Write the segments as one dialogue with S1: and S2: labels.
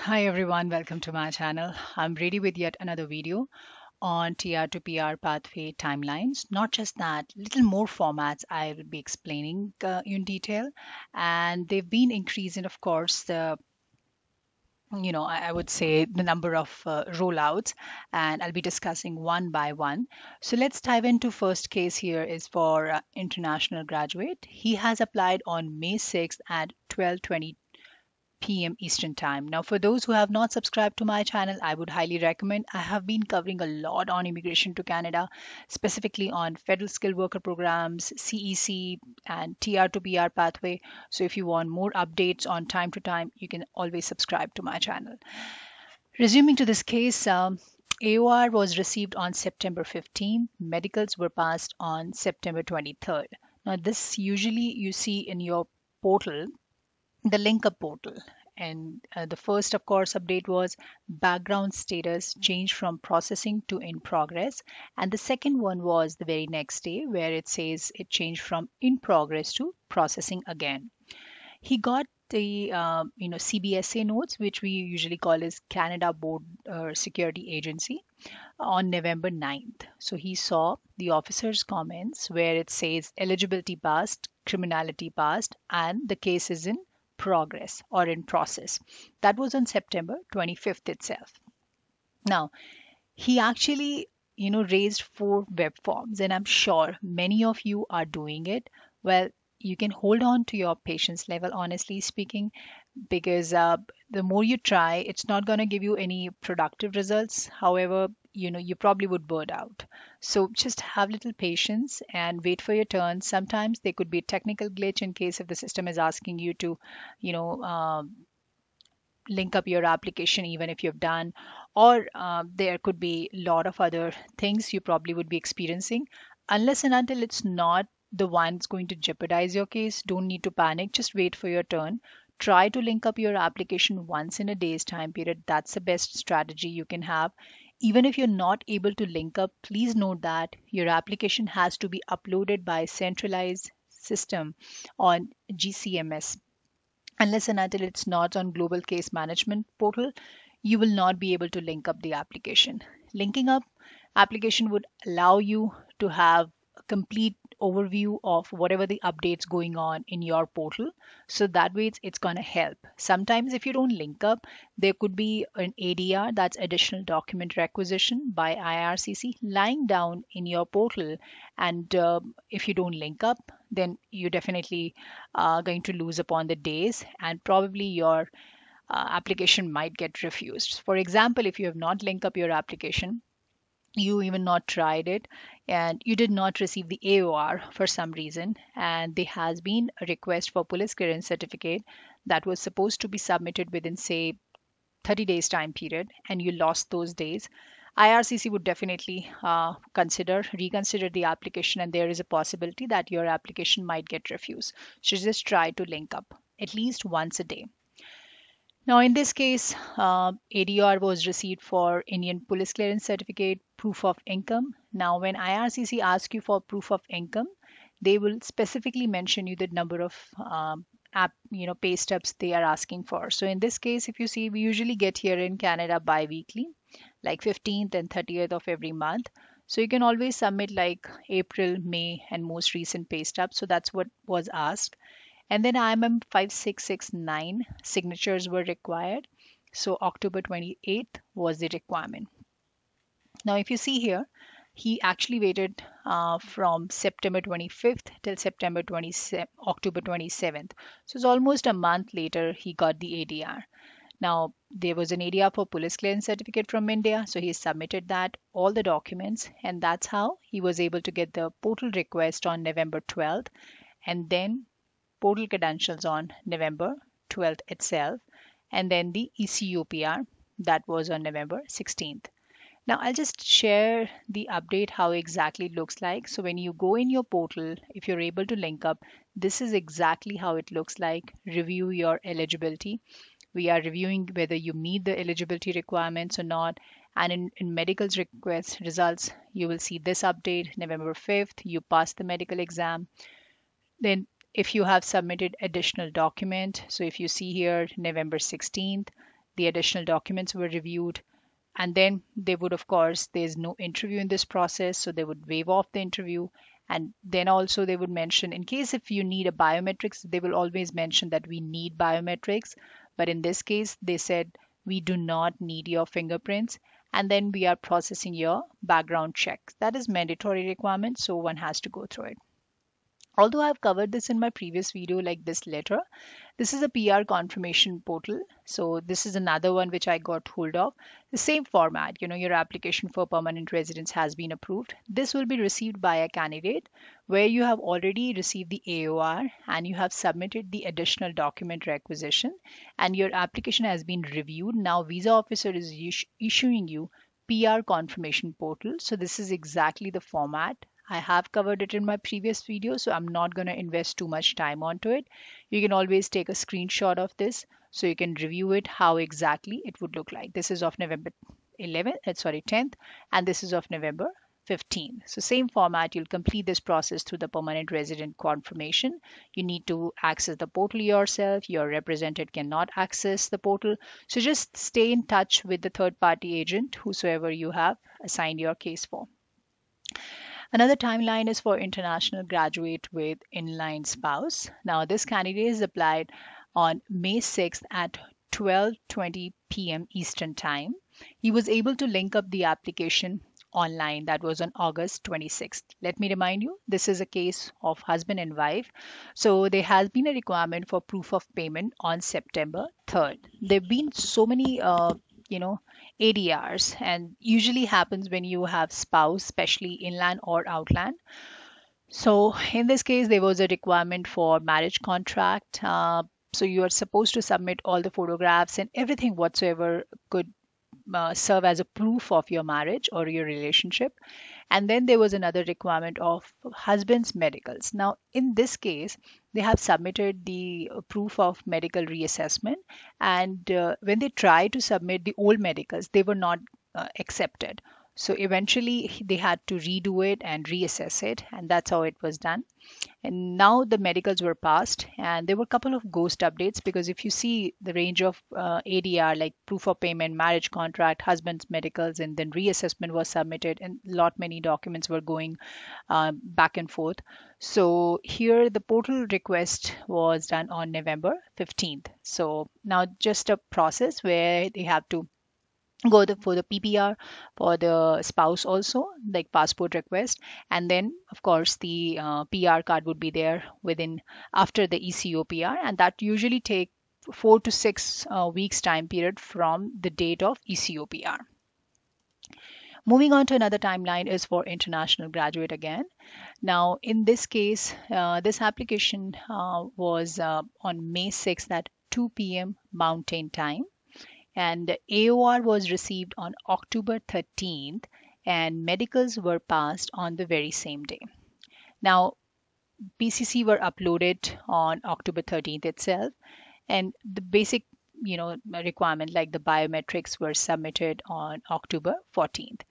S1: Hi everyone, welcome to my channel. I'm ready with yet another video on TR to PR pathway timelines. Not just that, little more formats I will be explaining in detail, and they've been increasing, of course, I would say the number of rollouts, and I'll be discussing one by one. So let's dive into first case here is for international graduate. He has applied on May 6th at 12:20 p.m. Eastern Time. Now, for those who have not subscribed to my channel, I would highly recommend. I have been covering a lot on immigration to Canada, specifically on federal skilled worker programs, CEC, and TR to PR pathway. So, if you want more updates on time to time, you can always subscribe to my channel. Resuming to this case, AOR was received on September 15th. Medicals were passed on September 23rd. Now, this usually you see in your portal, the link up portal. And the first, of course, update was background status changed from processing to in progress. And the second one was the very next day, where it says it changed from in progress to processing again. He got the CBSA notes, which we usually call as Canada Board Security Agency, on November 9th. So he saw the officer's comments where it says eligibility passed, criminality passed, and the case is in progress or in process. That was on September 25th itself. Now, he actually raised 4 web forms, and I'm sure many of you are doing it. Well, you can hold on to your patience level, honestly speaking, because the more you try, it's not going to give you any productive results. However, you probably would burn out. So just have little patience and wait for your turn. Sometimes there could be a technical glitch in case if the system is asking you to you know link up your application even if you've done, or there could be a lot of other things you probably would be experiencing. Unless and until it's not the one that's going to jeopardize your case, don't need to panic, just wait for your turn. Try to link up your application once in a day's time period. That's the best strategy you can have. Even if you're not able to link up, please note that your application has to be uploaded by centralized system on GCMS. Unless and until it's not on global case management portal, you will not be able to link up the application. Linking up application would allow you to have a complete overview of whatever the updates going on in your portal. So that way it's going to help. Sometimes if you don't link up, there could be an ADR, that's additional document requisition by IRCC, lying down in your portal. And if you don't link up, then you definitely are going to lose upon the days, and probably your application might get refused. For example, if you have not linked up your application, you even not tried it, and you did not receive the AOR for some reason, and there has been a request for police clearance certificate that was supposed to be submitted within, say, 30 days time period, and you lost those days, IRCC would definitely reconsider the application, and there is a possibility that your application might get refused. So just try to link up at least once a day. Now, in this case, ADR was received for Indian Police Clearance Certificate, proof of income. Now, when IRCC asks you for proof of income, they will specifically mention you the number of pay stubs they are asking for. So in this case, if you see, we usually get here in Canada bi-weekly, like 15th and 30th of every month. So you can always submit like April, May, and most recent pay stubs. So that's what was asked. And then IMM 5669 signatures were required. So October 28th was the requirement. Now, if you see here, he actually waited from September 25th till October 27th. So it's almost a month later he got the ADR. Now, there was an ADR for police clearance certificate from India, so he submitted that, all the documents, and that's how he was able to get the portal request on November 12th, and then portal credentials on November 12th itself, and then the ECUPR that was on November 16th. Now I'll just share the update how exactly it looks like. So when you go in your portal, if you're able to link up, this is exactly how it looks like. Review your eligibility. We are reviewing whether you meet the eligibility requirements or not. And in medical's request results, you will see this update, November 5th, you passed the medical exam. Then if you have submitted additional document, so if you see here November 16th, the additional documents were reviewed, and then they would, of course, there's no interview in this process, so they would waive off the interview. And then also they would mention, in case if you need a biometrics, they will always mention that we need biometrics. But in this case, they said we do not need your fingerprints. And then we are processing your background check. That is mandatory requirement, so one has to go through it. Although I've covered this in my previous video, like this letter, this is a PR confirmation portal. So this is another one which I got hold of. The same format, your application for permanent residence has been approved. This will be received by a candidate where you have already received the AOR and you have submitted the additional document requisition and your application has been reviewed. Now visa officer is issuing you PR confirmation portal. So this is exactly the format. I have covered it in my previous video, so I'm not going to invest too much time onto it. You can always take a screenshot of this so you can review it, how exactly it would look like. This is of November 10th, and this is of November 15th. So same format, you'll complete this process through the permanent resident confirmation. You need to access the portal yourself. Your representative cannot access the portal. So just stay in touch with the third party agent, whosoever you have assigned your case for. Another timeline is for international graduate with inline spouse. Now, this candidate is applied on May 6th at 12:20 p.m. Eastern Time. He was able to link up the application online. That was on August 26th. Let me remind you, this is a case of husband and wife. So there has been a requirement for proof of payment on September 3rd. There have been so many ADRs, and usually happens when you have spouse, especially inland or outland. So in this case, there was a requirement for marriage contract. So you are supposed to submit all the photographs and everything whatsoever could serve as a proof of your marriage or your relationship. And then there was another requirement of husband's medicals. Now, in this case, they have submitted the proof of medical reassessment. And when they tried to submit the old medicals, they were not accepted. So eventually they had to redo it and reassess it, and that's how it was done. And now the medicals were passed, and there were a couple of ghost updates, because if you see the range of ADR, like proof of payment, marriage contract, husband's medicals, and then reassessment was submitted, and lot many documents were going back and forth. So here the portal request was done on November 15th. So now just a process where they have to go for the PPR for the spouse also, like passport request, and then of course the PR card would be there within after the ECO PR, and that usually take 4 to 6 weeks time period from the date of ECO PR. Moving on to another timeline is for international graduate again. Now in this case, this application was on May 6th at 2 p.m. Mountain Time, and AOR was received on October 13th, and medicals were passed on the very same day. Now, PCC were uploaded on October 13th itself, and the basic requirement like the biometrics were submitted on October 14th.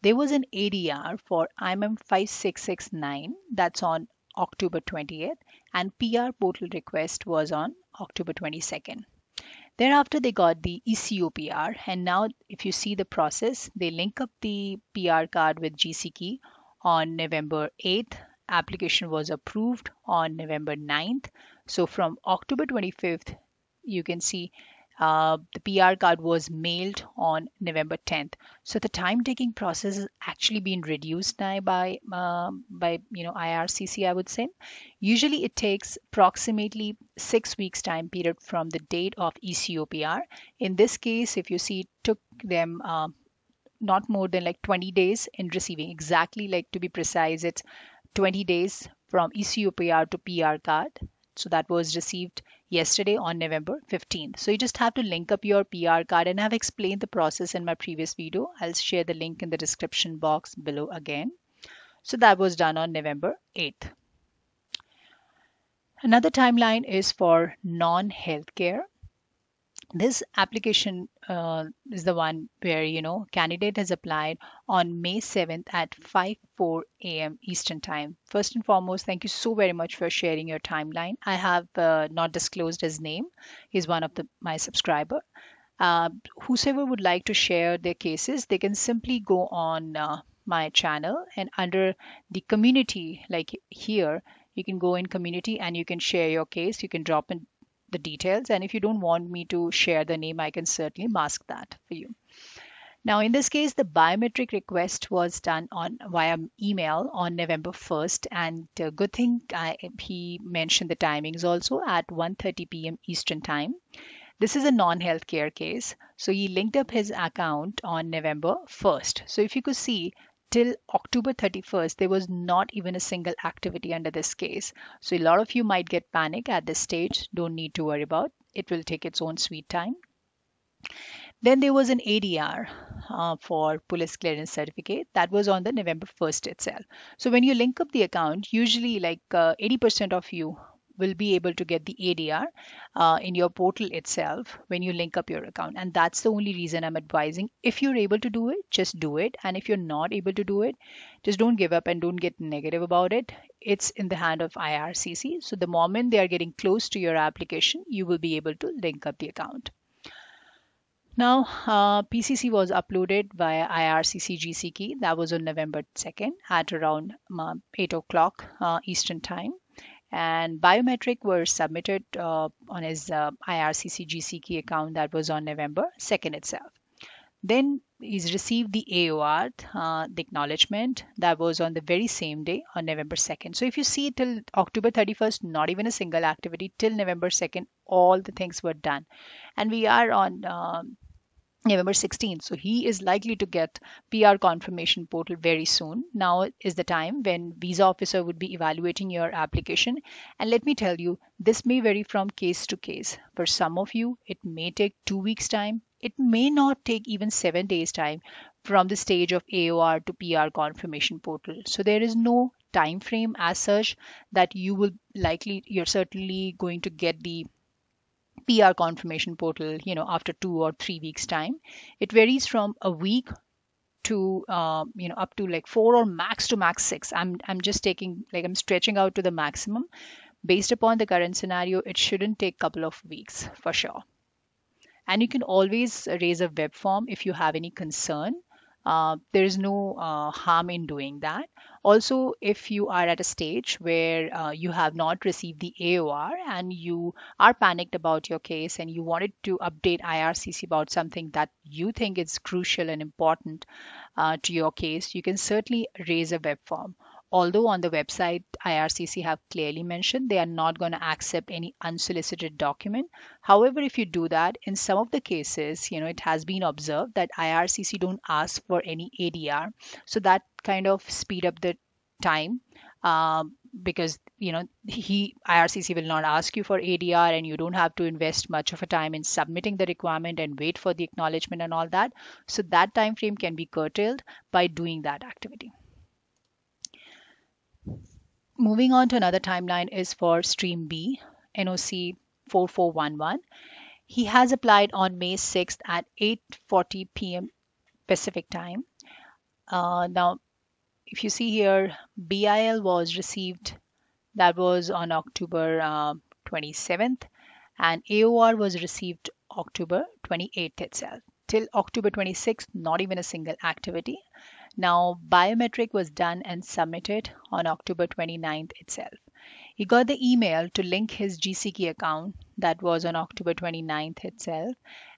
S1: There was an ADR for IMM 5669, that's on October 20th, and PR portal request was on October 22nd. Thereafter, they got the ECO PR, and now if you see the process, they link up the PR card with GC key on November 8th. Application was approved on November 9th. So from October 25th, you can see the PR card was mailed on November 10th. So the time-taking process has actually been reduced now by IRCC, I would say. Usually it takes approximately 6 weeks time period from the date of ECO PR. In this case, if you see, it took them not more than like 20 days in receiving. Exactly, like to be precise, it's 20 days from ECO PR to PR card. So that was received yesterday on November 15th. So you just have to link up your PR card, and I've explained the process in my previous video. I'll share the link in the description box below again. So that was done on November 8th. Another timeline is for non-healthcare. This application is the one where candidate has applied on May 7th at 5:04 a.m. Eastern Time. First and foremost, thank you so very much for sharing your timeline. I have not disclosed his name. He's one of my subscriber. Uh, whosoever would like to share their cases, they can simply go on my channel, and under the community, like here, you can go in community and you can share your case. You can drop in the details, and if you don't want me to share the name, I can certainly mask that for you. Now, in this case, the biometric request was done on via email on November 1st, and good thing he mentioned the timings also at 1:30 p.m. Eastern Time. This is a non-healthcare case, so he linked up his account on November 1st. So if you could see, till October 31st, there was not even a single activity under this case. So a lot of you might get panic at this stage. Don't need to worry about. It will take its own sweet time. Then there was an ADR for police clearance certificate that was on the November 1st itself. So when you link up the account, usually like 80% of you will be able to get the ADR in your portal itself when you link up your account. And that's the only reason I'm advising. If you're able to do it, just do it. And if you're not able to do it, just don't give up and don't get negative about it. It's in the hand of IRCC. So the moment they are getting close to your application, you will be able to link up the account. Now, PCC was uploaded via IRCC GC key. That was on November 2nd at around 8 o'clock Eastern Time. And biometric were submitted on his IRCC GC key account. That was on November 2nd itself. Then he's received the AOR, the acknowledgement, that was on the very same day on November 2nd. So if you see till October 31st, not even a single activity, till November 2nd, all the things were done. And we are on November 16th. So he is likely to get PR confirmation portal very soon. Now is the time when visa officer would be evaluating your application. And let me tell you, this may vary from case to case. For some of you, it may take 2 weeks time. It may not take even 7 days time from the stage of AOR to PR confirmation portal. So there is no time frame as such that you're certainly going to get the PR confirmation portal, after 2 or 3 weeks time. It varies from a week to up to like 4 or max to max 6. I'm just taking, like, I'm stretching out to the maximum. Based upon the current scenario, it shouldn't take couple of weeks for sure. And you can always raise a web form if you have any concern. There is no harm in doing that. Also, if you are at a stage where you have not received the AOR and you are panicked about your case and you wanted to update IRCC about something that you think is crucial and important to your case, you can certainly raise a web form. Although on the website, IRCC have clearly mentioned they are not going to accept any unsolicited document. However, if you do that, in some of the cases, it has been observed that IRCC don't ask for any ADR. So that kind of speed up the time because, IRCC will not ask you for ADR and you don't have to invest much of a time in submitting the requirement and wait for the acknowledgement and all that. So that time frame can be curtailed by doing that activity. Moving on to another timeline is for Stream B, NOC 4411. He has applied on May 6th at 8:40 p.m. Pacific time. Now, if you see here, BIL was received, that was on October 27th, and AOR was received October 28th itself. Till October 26th, not even a single activity. Now, biometric was done and submitted on October 29th itself. He got the email to link his GCK account, that was on October 29th itself,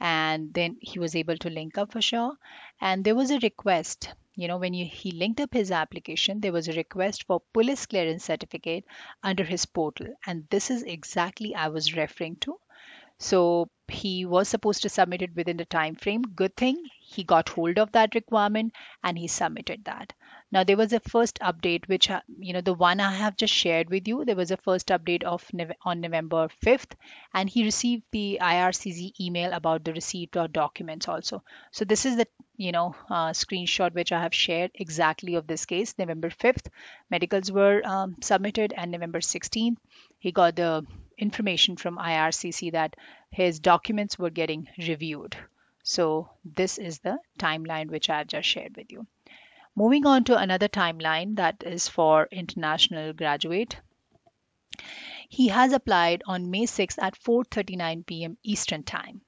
S1: and then he was able to link up for sure. And there was a request, when he linked up his application, there was a request for police clearance certificate under his portal, and this is exactly I was referring to. So he was supposed to submit it within the time frame. Good thing he got hold of that requirement and he submitted that. Now there was a first update, which the one I have just shared with you. There was a first update on November 5th, and he received the IRCC email about the receipt of documents also. So this is the screenshot which I have shared exactly of this case. November 5th, medicals were submitted, and November 16th, he got the information from IRCC that his documents were getting reviewed. So this is the timeline which I have just shared with you. Moving on to another timeline that is for international graduate. He has applied on May 6th at 4:39 p.m. Eastern Time.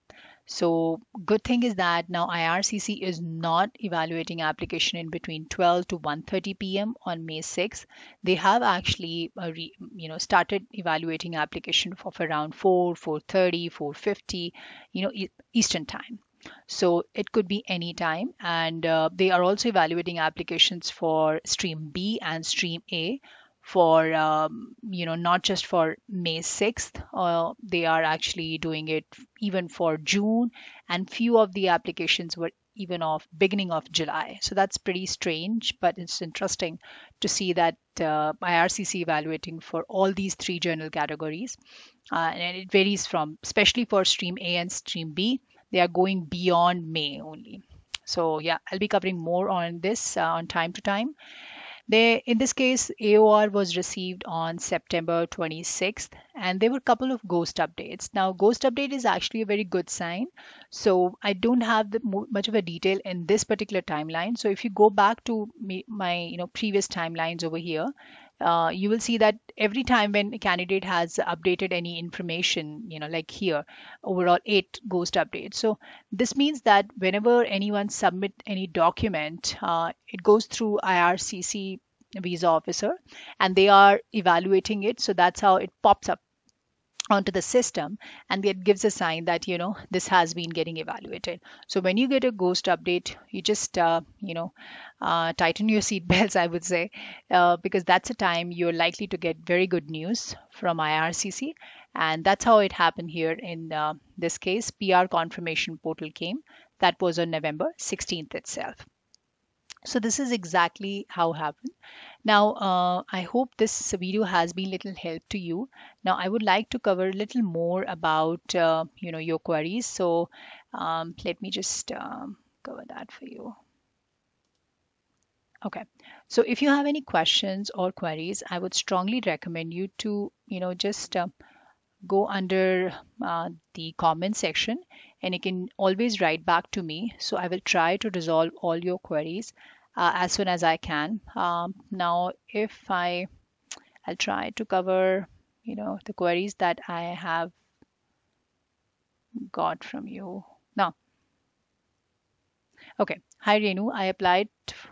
S1: So good thing is that now IRCC is not evaluating application in between 12 to 1:30 p.m. on May 6th. They have actually started evaluating application of around 4, 4:30, 4:50, Eastern time. So it could be any time. And they are also evaluating applications for Stream B and Stream A for, not just for May 6th. They are actually doing it even for June. And few of the applications were even of beginning of July. So that's pretty strange, but it's interesting to see that IRCC evaluating for all these three journal categories. And it varies from, especially for Stream A and Stream B, they are going beyond May only. So yeah, I'll be covering more on this on time to time. In this case, AOR was received on September 26th, and there were a couple of ghost updates. Now, ghost update is actually a very good sign. So I don't have much of a detail in this particular timeline. So if you go back to my previous timelines over here, you will see that every time when a candidate has updated any information, like here, overall 8 ghost updates. So this means that whenever anyone submit any document, it goes through IRCC visa officer and they are evaluating it. So that's how it pops up onto the system, and it gives a sign that this has been getting evaluated. So when you get a ghost update, you just tighten your seat belts, I would say, because that's a time you're likely to get very good news from IRCC. And that's how it happened here in this case. PR confirmation portal came. That was on November 16th itself. So this is exactly how happened. Now, I hope this video has been little help to you. Now, I would like to cover a little more about, your queries. So let me just cover that for you. Okay. So if you have any questions or queries, I would strongly recommend you to, just go under the comment section, and you can always write back to me. So I will try to resolve all your queries as soon as I can. Now, if I'll try to cover, the queries that I have got from you. Now, okay. Hi, Renu. I applied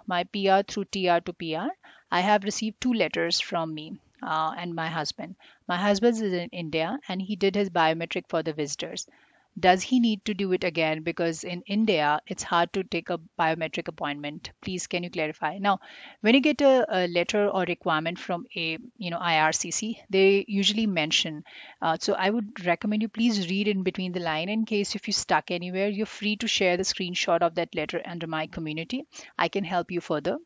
S1: my PR through TR to PR. I have received 2 letters from me and my husband. My husband is in India and he did his biometric for the visitors. Does he need to do it again? Because in India, it's hard to take a biometric appointment. Please, can you clarify? Now, when you get a letter or requirement from a IRCC, they usually mention. So I would recommend you please read in between the line. In case if you're stuck anywhere, you're free to share the screenshot of that letter under my community. I can help you further.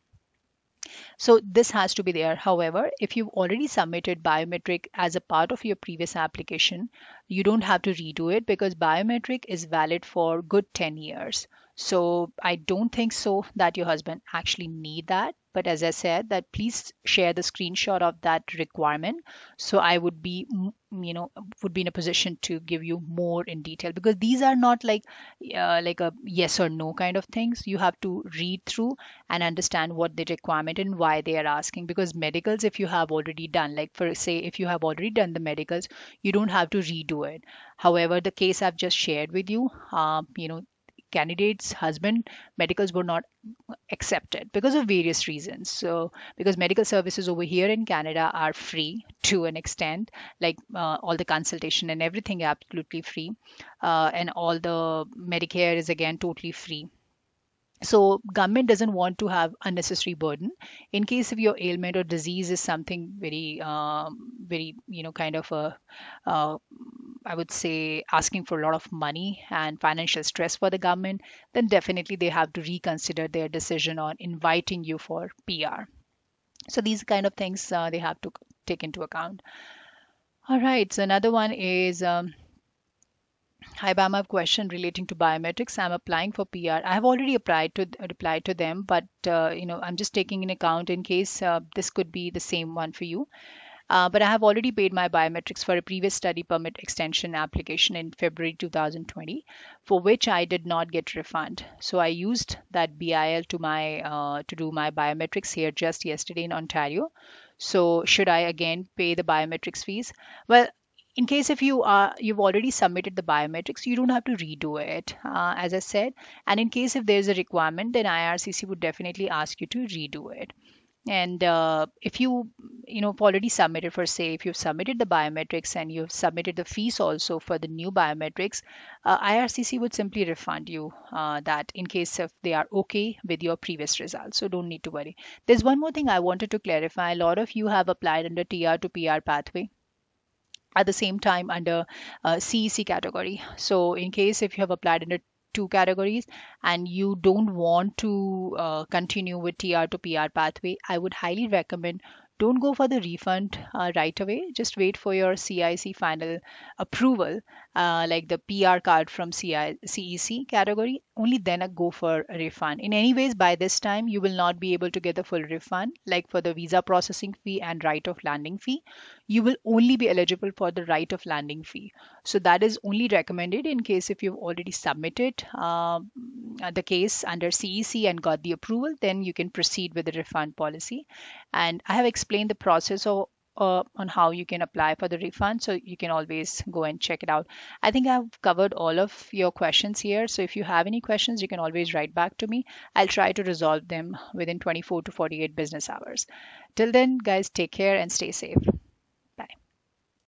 S1: So this has to be there. However, if you've already submitted biometric as a part of your previous application, you don't have to redo it because biometric is valid for good 10 years. So I don't think so that your husband actually need that. But as I said, that please share the screenshot of that requirement. So I would be, would be in a position to give you more in detail, because these are not like a yes or no kind of things. You have to read through and understand what the requirement and why they are asking. Because medicals, if you have already done, like for say, if you have already done the medicals, you don't have to redo it. However, the case I've just shared with you, candidate's husband medicals were not accepted because of various reasons. So because medical services over here in Canada are free to an extent, like all the consultation and everything absolutely free, and all the Medicare is again totally free. So government doesn't want to have unnecessary burden in case if your ailment or disease is something very very kind of a uh, I would say asking for a lot of money and financial stress for the government, then definitely they have to reconsider their decision on inviting you for PR. So these kind of things they have to take into account. All right, so another one is hi, Bam, I have a question relating to biometrics. I'm applying for PR. I have already replied to them, but I'm just taking in account in case this could be the same one for you. But I have already paid my biometrics for a previous study permit extension application in February 2020, for which I did not get refund. So I used that BIL to do my biometrics here just yesterday in Ontario. So should I again pay the biometrics fees? Well, In case if you've already submitted the biometrics, you don't have to redo it, as I said. And in case if there's a requirement, then IRCC would definitely ask you to redo it. And if you've already submitted, for say if you've submitted the biometrics and you've submitted the fees also for the new biometrics, IRCC would simply refund you that, in case if they are okay with your previous results. So don't need to worry. There's one more thing I wanted to clarify. A lot of you have applied under TR to PR pathway, at the same time under CEC category. So in case if you have applied under two categories and you don't want to continue with TR to PR pathway, I would highly recommend, don't go for the refund right away. Just wait for your CIC final approval, like the PR card from CEC category. Only then go for a refund. In any ways, by this time, you will not be able to get the full refund, like for the visa processing fee and right of landing fee. You will only be eligible for the right of landing fee. So that is only recommended in case if you've already submitted the case under CEC and got the approval, then you can proceed with the refund policy. And I have explained the process of on how you can apply for the refund, so you can always go and check it out. I think I've covered all of your questions here. So if you have any questions, you can always write back to me. I'll try to resolve them within 24 to 48 business hours. Till then, guys, take care and stay safe.